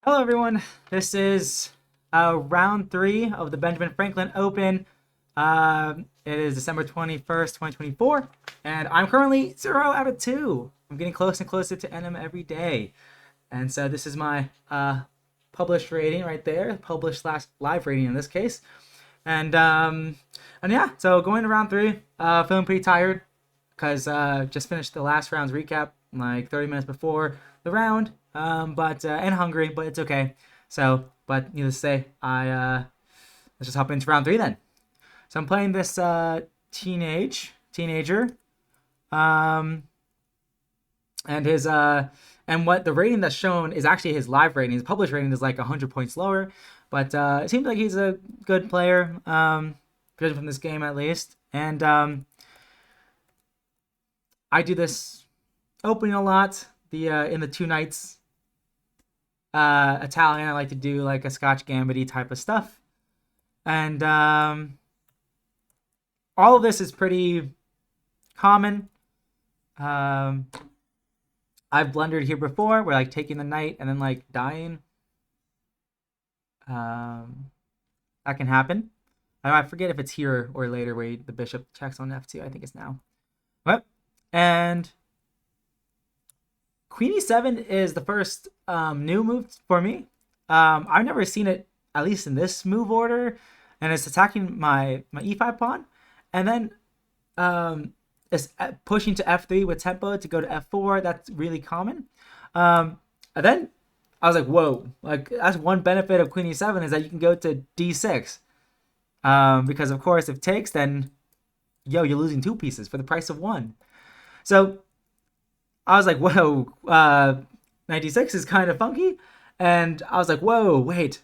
Hello, everyone. This is round 3 of the Benjamin Franklin Open. It is December 21st, 2024, and I'm currently 0 out of 2. I'm getting closer and closer to NM every day. And so this is my published rating right there, published slash live rating in this case. And yeah, so going to round 3, feeling pretty tired because just finished the last round's recap like 30 minutes before the round, but and hungry, but it's okay. So, but needless to say, let's just hop into round 3 then. So I'm playing this teenager, um, and his and what the rating that's shown is actually his live rating. His published rating is like 100 points lower, but it seems like he's a good player, judging from this game at least. And I do this opening a lot. The in the 2 nights Italian, I like to do like a Scotch Gambit type of stuff, and all of this is pretty common. I've blundered here before, where like taking the knight and then like dying. That can happen. I forget if it's here or later where the bishop checks on f2. I think it's now. What? And Queen e7 is the first new move for me. I've never seen it, at least in this move order, and it's attacking my e5 pawn, and then it's pushing to f3 with tempo to go to f4. That's really common. And then I was like, whoa, like that's one benefit of Queen e7 is that you can go to d6. Because of course, if takes, then you're losing 2 pieces for the price of 1. So I was like, whoa, 96 is kind of funky. And I was like, whoa, wait.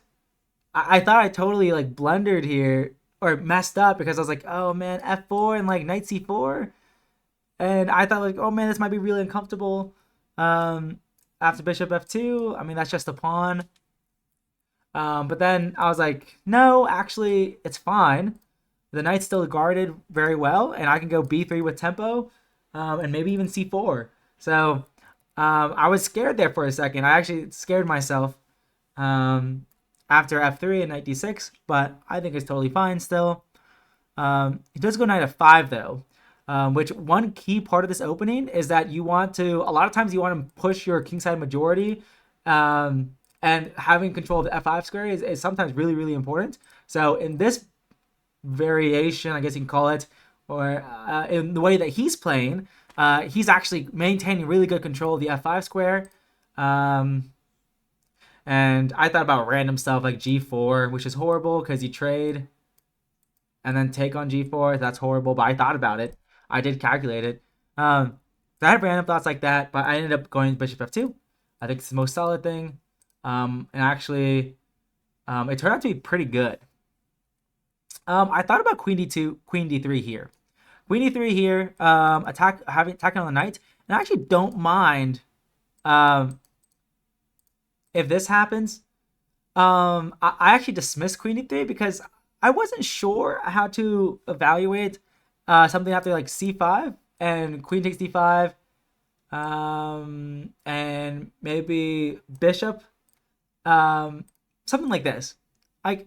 I thought I totally like blundered here or messed up because I was like, oh man, f4 and like knight c4. And I thought like, oh man, this might be really uncomfortable. After bishop f2, I mean, that's just a pawn. But then I was like, no, actually, it's fine. The knight's still guarded very well, and I can go b3 with tempo, and maybe even c4. So I was scared there for a second. I actually scared myself after f3 and knight d6, but I think it's totally fine still. He does go knight f5 though, which one key part of this opening is that you want to, a lot of times you want to push your kingside majority, and having control of the f5 square is sometimes really, really important. So in this variation, I guess you can call it, or in the way that he's playing, he's actually maintaining really good control of the f5 square. And I thought about random stuff like g4, which is horrible because you trade and then take on g4. That's horrible, but I thought about it. I did calculate it. So I had random thoughts like that, but I ended up going bishop f2. I think it's the most solid thing. And actually, it turned out to be pretty good. I thought about queen d2, queen d3 here. Queen d3 here, attacking on the knight. And I actually don't mind if this happens. I actually dismissed queen d3 because I wasn't sure how to evaluate something after like c5 and queen takes d5, and maybe bishop. Something like this. I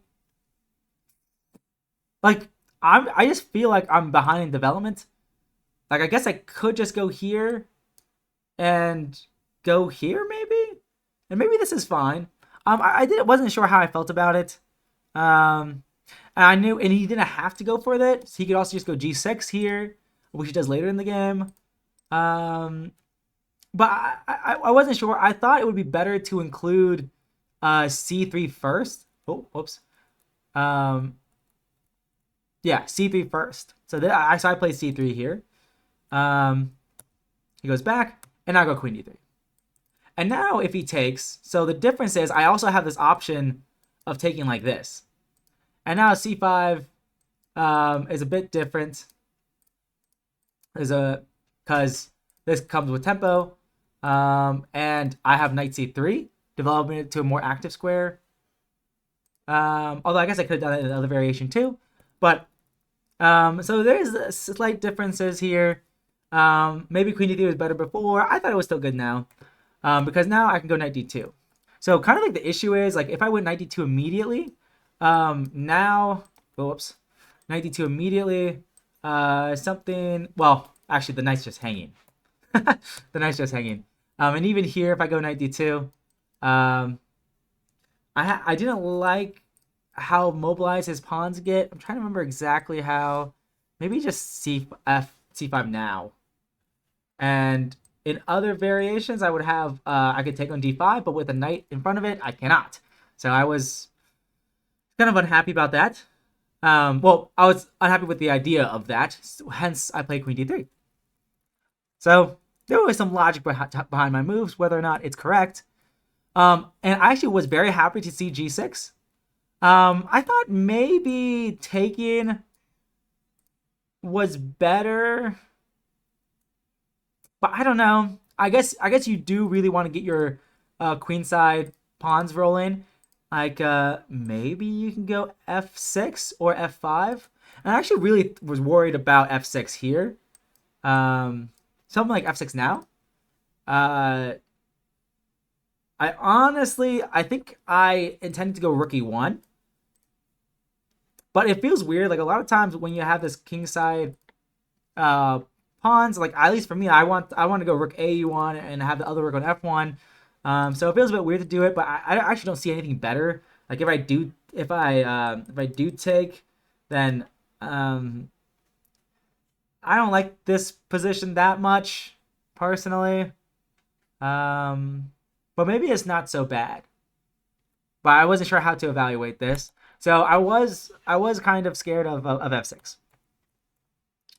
just feel like I'm behind in development. Like I guess I could just go here and go here maybe, and maybe this is fine. Wasn't sure how I felt about it. And I knew, and he didn't have to go for that. So he could also just go g6 here, which he does later in the game. But I wasn't sure. I thought it would be better to include c3 first. Oh, whoops. Yeah, c3 first. So I play c3 here. He goes back, and I go queen d3. And now if he takes, so the difference is I also have this option of taking like this. And now c5 is a bit different. Because this comes with tempo. And I have knight c3, developing it to a more active square. Although I guess I could have done it in another variation too. But so there's slight differences here. Maybe queen d3 was better before. I thought it was still good now. Because now I can go knight d2. So kind of like the issue is like if I went knight d2 immediately, now whoops, knight d2 immediately, something. Well, actually the knight's just hanging. The knight's just hanging. And even here, if I go knight d2, um, I didn't like how mobilized his pawns get. I'm trying to remember exactly how. Maybe just c5 now. And in other variations, I would have I could take on d5, but with a knight in front of it, I cannot. So I was kind of unhappy about that. Well, I was unhappy with the idea of that. Hence, I played queen d3. So there was some logic behind my moves, whether or not it's correct. And I actually was very happy to see g6. I thought maybe taking was better, but I don't know. I guess you do really want to get your queenside pawns rolling. Like maybe you can go f6 or f5. And I actually really was worried about f6 here. Something like f6 now. I think I intended to go rook e1. But it feels weird. Like a lot of times when you have this kingside pawns, like at least for me, I want to go rook a1 and have the other rook on f1. So it feels a bit weird to do it, but I actually don't see anything better. Like if I do take, then I don't like this position that much personally. But maybe it's not so bad. But I wasn't sure how to evaluate this. So I was kind of scared of f6.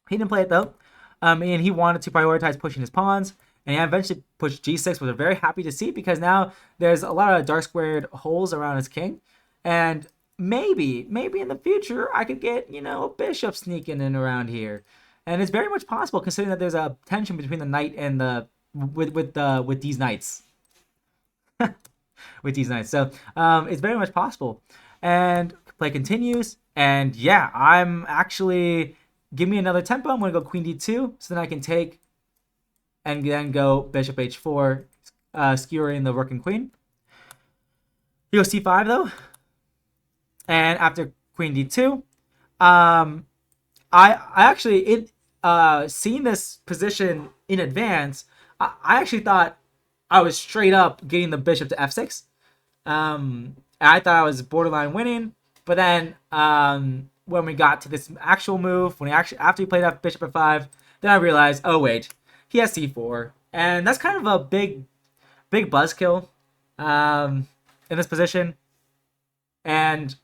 He didn't play it though, and he wanted to prioritize pushing his pawns, and he eventually pushed g6, which we're very happy to see because now there's a lot of dark squared holes around his king, and maybe in the future I could get a bishop sneaking in around here, and it's very much possible considering that there's a tension between the knight and the with these knights. With these knights. So it's very much possible. And play continues. And yeah, I'm actually give me another tempo. I'm gonna go queen d2, so then I can take and then go bishop h4, skewering the rook and queen. He goes c5 though, and after queen d2, I actually seeing this position in advance, I actually thought I was straight up getting the bishop to f6. I thought I was borderline winning, but then when we got to this actual move, after he played up bishop f5, then I realized, oh wait, he has c4, and that's kind of a big buzzkill in this position, and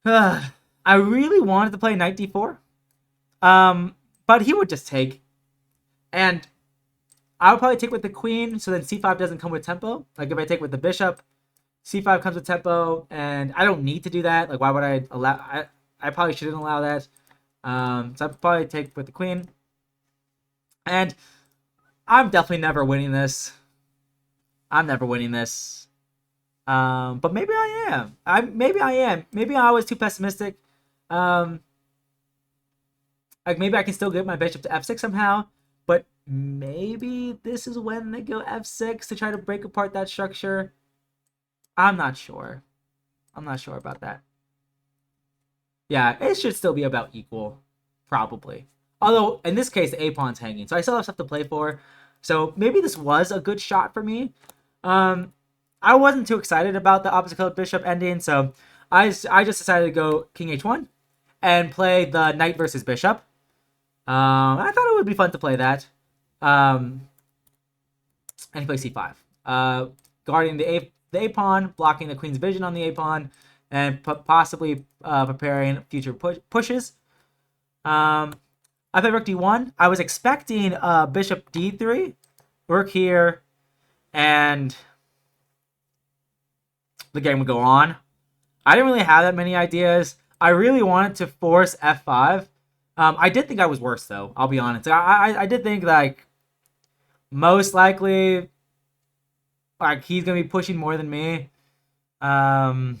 I really wanted to play knight d4, but he would just take, and I would probably take with the queen, so then c5 doesn't come with tempo. Like if I take with the bishop, c5 comes with tempo, and I don't need to do that. Like why would I allow? I probably shouldn't allow that. So I'd probably take with the queen, and I'm definitely never winning this. I'm never winning this. But maybe I am. Maybe I am. Maybe I was too pessimistic. Like maybe I can still get my bishop to f6 somehow, but maybe this is when they go f6 to try to break apart that structure. I'm not sure. I'm not sure about that. Yeah, it should still be about equal, probably. Although, in this case, the a-pawn's hanging, so I still have stuff to play for. So maybe this was a good shot for me. I wasn't too excited about the opposite color bishop ending, so I just decided to go king h1 and play the knight versus bishop. I thought it would be fun to play that. And he plays c5, guarding the a pawn, blocking the queen's vision on the a pawn, and possibly preparing future pushes. I played rook d1. I was expecting bishop d3, rook here, and the game would go on. I didn't really have that many ideas. I really wanted to force f5. I did think I was worse though. I'll be honest. I did think like most likely like he's gonna be pushing more than me. Like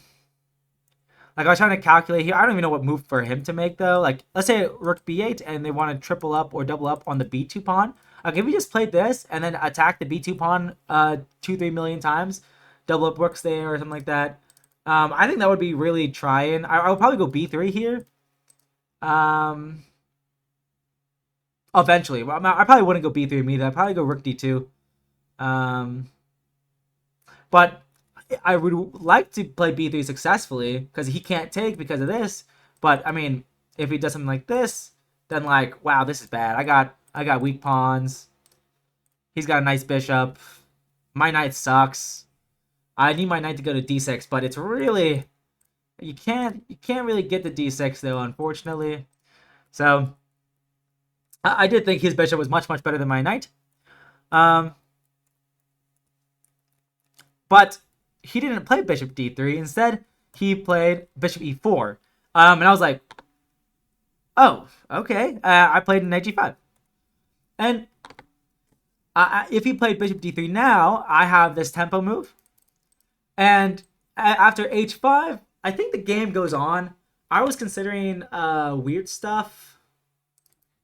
I was trying to calculate here. I don't even know what move for him to make though. Like let's say rook b8 and they want to triple up or double up on the b2 pawn. Like if he just played this and then attacked the b2 pawn 2-3 million times, double up rooks there or something like that. I think that would be really trying. I would probably go b3 here. Um, Eventually, well, I probably wouldn't go b3 either. I'd probably go rook d2. Um, but I would like to play b3 successfully because he can't take because of this. But I mean, if he does something like this, then like, wow, this is bad. I got weak pawns. He's got a nice bishop. My knight sucks. I need my knight to go to d6, but it's really you can't really get the d6 though, unfortunately. So I did think his bishop was much better than my knight. Um, but he didn't play bishop d3. Instead, he played bishop e4. And I was like, oh, okay. I played knight g5. And if he played bishop d3 now, I have this tempo move. And after h5, I think the game goes on. I was considering weird stuff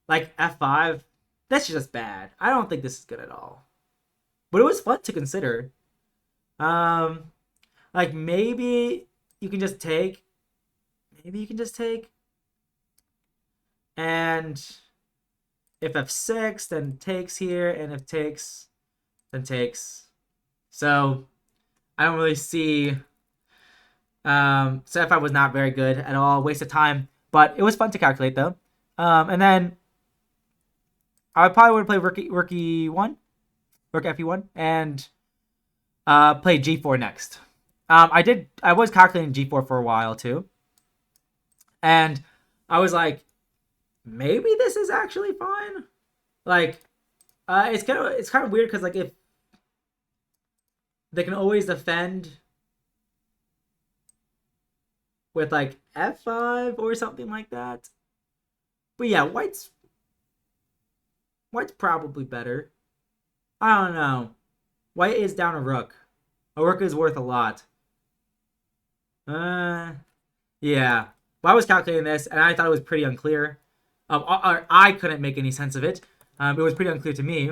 like f5. That's just bad. I don't think this is good at all. But it was fun to consider. Um, like maybe you can just take. Maybe you can just take. And if f6, then takes here, and if takes, then takes. So I don't really see. So f5 was not very good at all. Waste of time, but it was fun to calculate though. And then I probably would play rook e1, rook fe1, and play g4 next. I was calculating g4 for a while too, and I was like, maybe this is actually fine. Like, it's kind of weird because like if they can always defend with like f5 or something like that. But yeah, white's probably better. I don't know. White is down a rook. A rook is worth a lot. Yeah. But I was calculating this, and I thought it was pretty unclear. I couldn't make any sense of it. It was pretty unclear to me.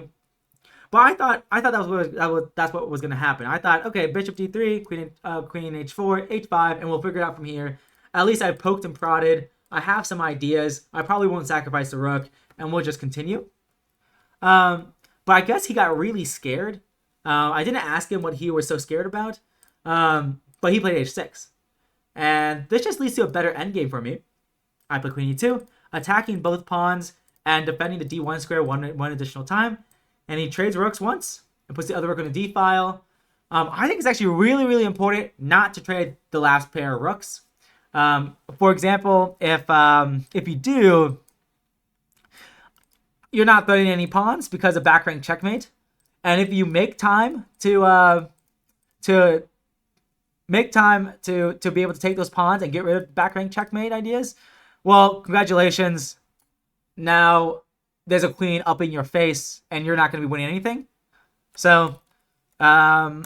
But I thought that's what was going to happen. I thought, okay, bishop d3, queen h4, h5, and we'll figure it out from here. At least I poked and prodded. I have some ideas. I probably won't sacrifice the rook, and we'll just continue. But I guess he got really scared. I didn't ask him what he was so scared about. But he played h6. And this just leads to a better endgame for me. I play queen e2, attacking both pawns and defending the d1 square one additional time. And he trades rooks once and puts the other rook on the d file. I think it's actually really important not to trade the last pair of rooks. For example, if you do, you're not threatening any pawns because of back rank checkmate. And if you make time to be able to take those pawns and get rid of back rank checkmate ideas, well, congratulations. Now there's a queen up in your face, and you're not going to be winning anything. So, so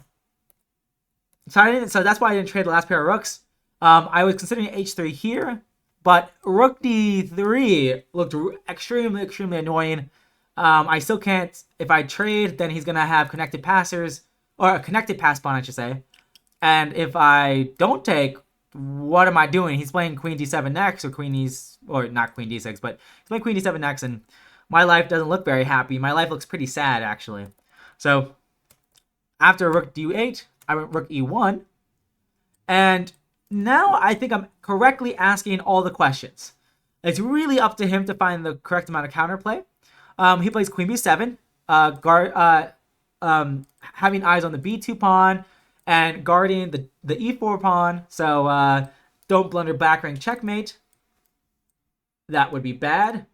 that's why I didn't trade the last pair of rooks. I was considering h3 here, but rook d3 looked extremely annoying. I still can't. If I trade, then he's gonna have connected passers, or a connected pass pawn, I should say. And if I don't take, what am I doing? He's playing queen d7 next, or not queen d6, but he's playing queen d7 next, and my life doesn't look very happy. My life looks pretty sad, actually. So after rook d8, I went rook e1, and now I think I'm correctly asking all the questions. It's really up to him to find the correct amount of counterplay. He plays queen b7, having eyes on the b2 pawn and guarding the e4 pawn. So don't blunder back rank checkmate. That would be bad.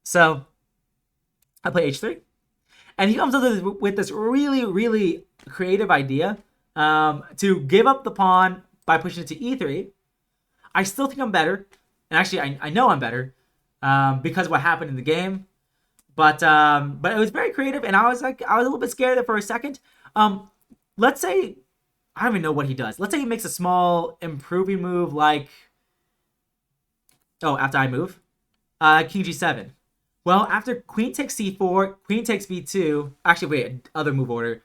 So I play h3, and he comes up with this really creative idea to give up the pawn by pushing it to e3. I still think I'm better, and actually I know I'm better because of what happened in the game. But it was very creative, and I was a little bit scared of it for a second. Let's say I don't even know what he does. Let's say he makes a small improving move like, after I move, king g7. Well, after queen takes c4, queen takes b2. Actually, wait, other move order.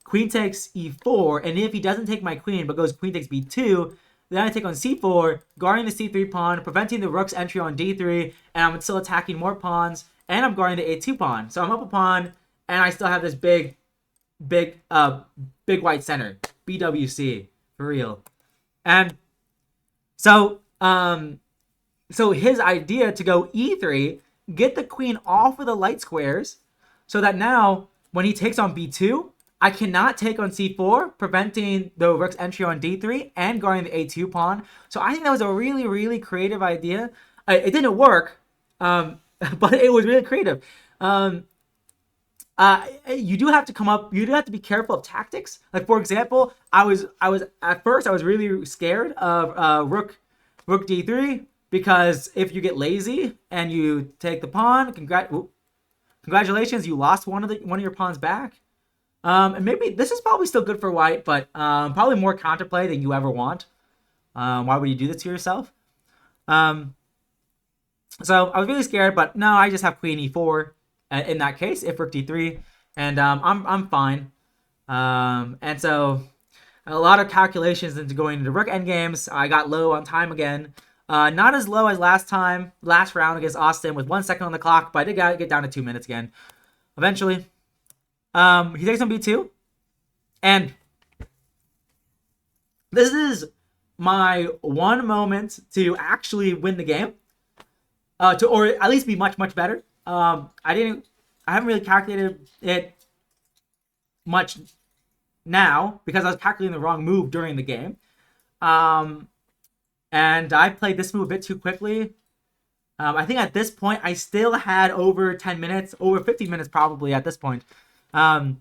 Queen takes e4, and if he doesn't take my queen but goes queen takes b2, then I take on c4, guarding the c3 pawn, preventing the rook's entry on d3, and I'm still attacking more pawns, and I'm guarding the a2 pawn. So I'm up a pawn, and I still have this big white center, BWC for real. And so his idea to go e3, get the queen off of the light squares, so that now when he takes on b2, I cannot take on c4, preventing the rook's entry on d3 and guarding the a2 pawn. So I think that was a really, really creative idea. It didn't work, but it was really creative. You do have to come up. You do have to be careful of tactics. Like, for example, I was at first I was really scared of rook d3, because if you get lazy and you take the pawn, congratulations, you lost one of your pawns back. And maybe this is probably still good for white, but probably more counterplay than you ever want. Why would you do this to yourself? So I was really scared, but no, I just have queen e4 in that case, if rook d3, and I'm fine. And so a lot of calculations into going into rook endgames. I got low on time again. Not as low as last round against Austin with 1 second on the clock, but I did get down to 2 minutes again. Eventually, he takes on b2, and this is my one moment to actually win the game, or at least be much, much better. I haven't really calculated it much now because I was calculating the wrong move during the game. And I played this move a bit too quickly. I think at this point, I still had over 10 minutes, over 15 minutes probably at this point. I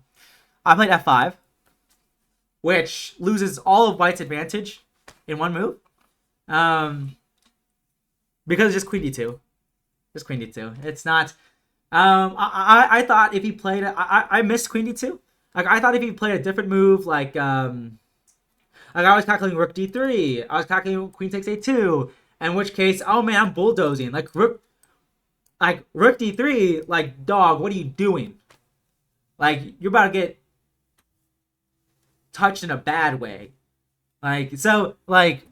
played f5, which loses all of white's advantage in one move. Because it's just queen d2. Just queen d2. It's not... I thought if he played... I missed queen d2. Like, I thought if he played a different move, like I was calculating rook d3. I was calculating queen takes a2. In which case, oh man, I'm bulldozing. Like rook d3. Like, dog, what are you doing? Like, you're about to get touched in a bad way. I was like,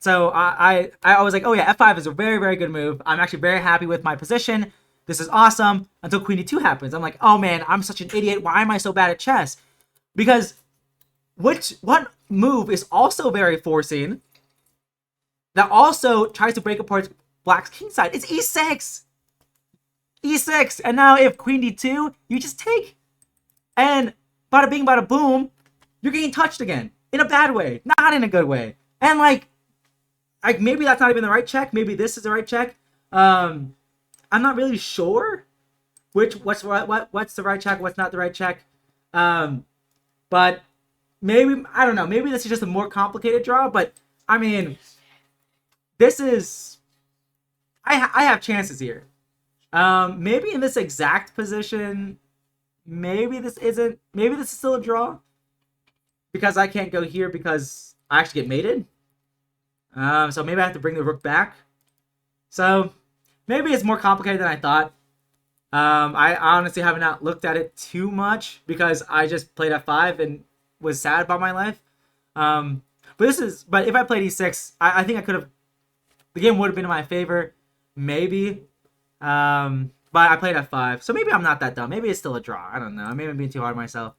oh yeah, f5 is a very, very good move. I'm actually very happy with my position. This is awesome. Until queen d2 happens. I'm like, oh man, I'm such an idiot. Why am I so bad at chess? Because what move is also very forcing, that also tries to break apart black's kingside? It's e6. E6. And now if queen d2, you just take. And bada bing, bada boom, you're getting touched again. In a bad way. Not in a good way. And like maybe that's not even the right check. Maybe this is the right check. I'm not really sure what's the right check, what's not the right check. But maybe, I don't know, maybe this is just a more complicated draw, but I mean, this is, I have chances here. Maybe in this exact position, maybe this is still a draw, because I can't go here because I actually get mated. So maybe I have to bring the rook back. So maybe it's more complicated than I thought. I honestly have not looked at it too much because I just played f5 and was sad about my life. But if I played e6, I think I could have, the game would have been in my favor, maybe. But I played f5, so maybe I'm not that dumb. Maybe it's still a draw. I don't know. Maybe I'm being too hard on myself.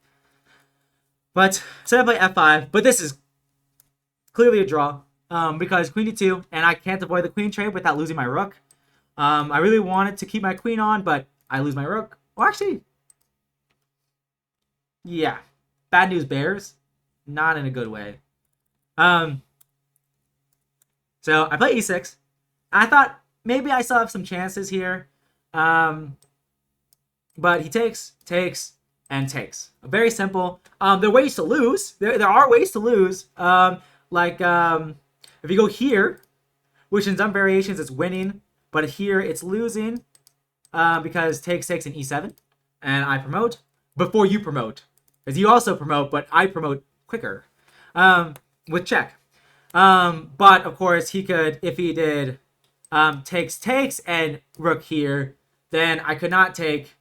But so I play f5, but this is clearly a draw. Because queen d2, and I can't avoid the queen trade without losing my rook. I really wanted to keep my queen on, but I lose my rook. Well, actually, yeah. Bad news bears. Not in a good way. So I play e6. I thought maybe I still have some chances here. But he takes, and takes. Very simple. There are ways to lose. There are ways to lose. If you go here, which in some variations is winning, but here it's losing, because takes and e7, and I promote before you promote, because you also promote, but I promote quicker, with check. But of course he could, if he did takes and rook here, then I could not take,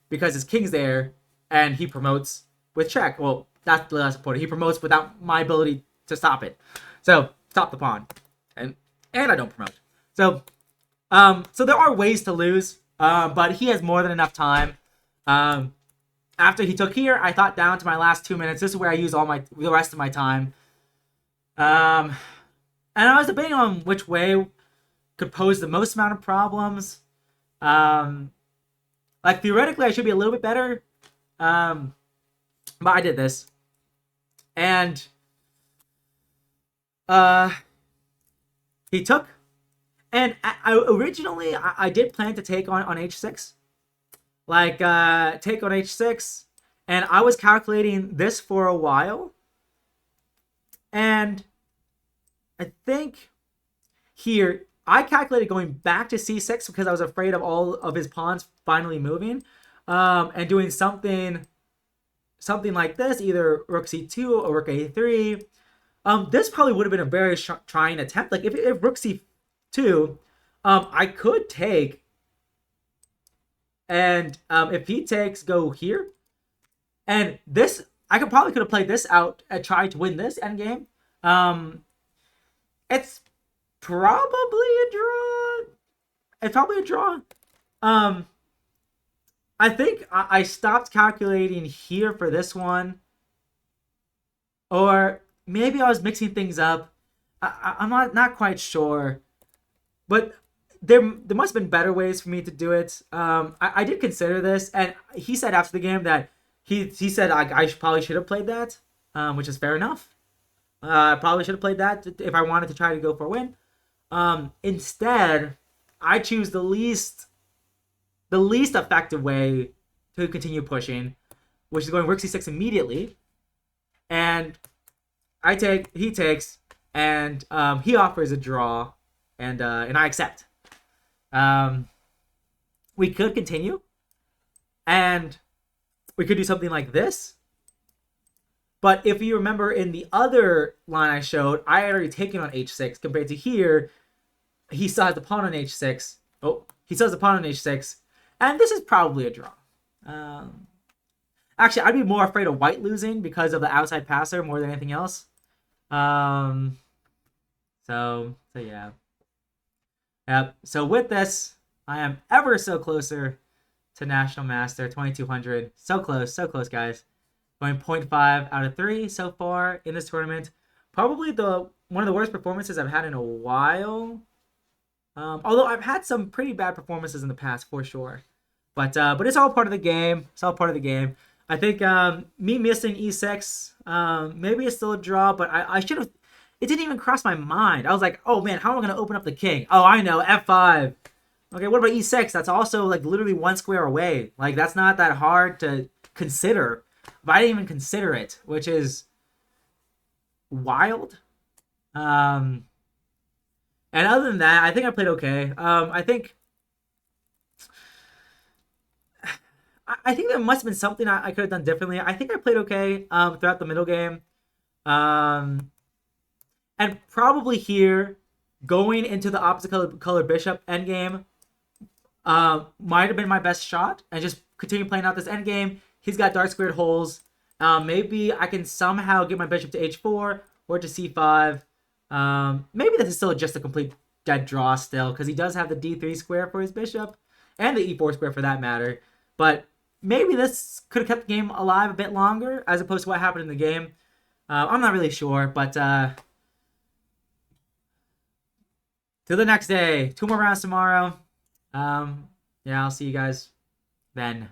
because his king's there, and he promotes with check. Well, that's the last point. He promotes without my ability to stop it. So stop the pawn, and I don't promote. So so there are ways to lose, but he has more than enough time. After he took here, I thought down to my last 2 minutes. This is where I use the rest of my time. And I was debating on which way could pose the most amount of problems. Like theoretically, I should be a little bit better. But I did this, and he took, and originally I did plan to take on h6, like take on h6, and I was calculating this for a while, and I think here I calculated going back to c6 because I was afraid of all of his pawns finally moving, and doing something like this, either rook c2 or rook a3. This probably would have been a very trying attempt. Like if rook c2, I could take, and if he takes, go here, and this I could have played this out and tried to win this endgame. It's probably a draw. It's probably a draw. I think I stopped calculating here for this one, or maybe I was mixing things up. I'm not quite sure, but there must have been better ways for me to do it. I did consider this, and he said after the game that he said I probably should have played that, which is fair enough. I probably should have played that if I wanted to try to go for a win. Instead, I choose the least effective way to continue pushing, which is going rook c6 immediately, and I take, he takes, and he offers a draw, and I accept. We could continue, and we could do something like this. But if you remember in the other line I showed, I had already taken on h6 compared to here. He still has the pawn on h6. Oh, he still has the pawn on h6, and this is probably a draw. Actually, I'd be more afraid of white losing because of the outside passer more than anything else. So yeah. Yep. So with this, I am ever so closer to National Master 2200. So close, guys. Going 0.5 out of 3 so far in this tournament. Probably one of the worst performances I've had in a while. Although I've had some pretty bad performances in the past for sure. But it's all part of the game. It's all part of the game. I think me missing e6, maybe it's still a draw, but I should have. It didn't even cross my mind. I was like, oh man, how am I going to open up the king? Oh, I know, f5. Okay, what about e6? That's also like literally one square away. Like that's not that hard to consider. But I didn't even consider it, which is wild. And other than that, I think I played okay. I think there must have been something I could have done differently. I think I played okay throughout the middle game. And probably here, going into the opposite color bishop endgame might have been my best shot. And just continue playing out this endgame. He's got dark squared holes. Maybe I can somehow get my bishop to h4 or to c5. Maybe this is still just a complete dead draw still, because he does have the d3 square for his bishop, and the e4 square for that matter. But maybe this could have kept the game alive a bit longer, as opposed to what happened in the game. I'm not really sure, but till the next day. 2 more rounds tomorrow. Yeah, I'll see you guys then.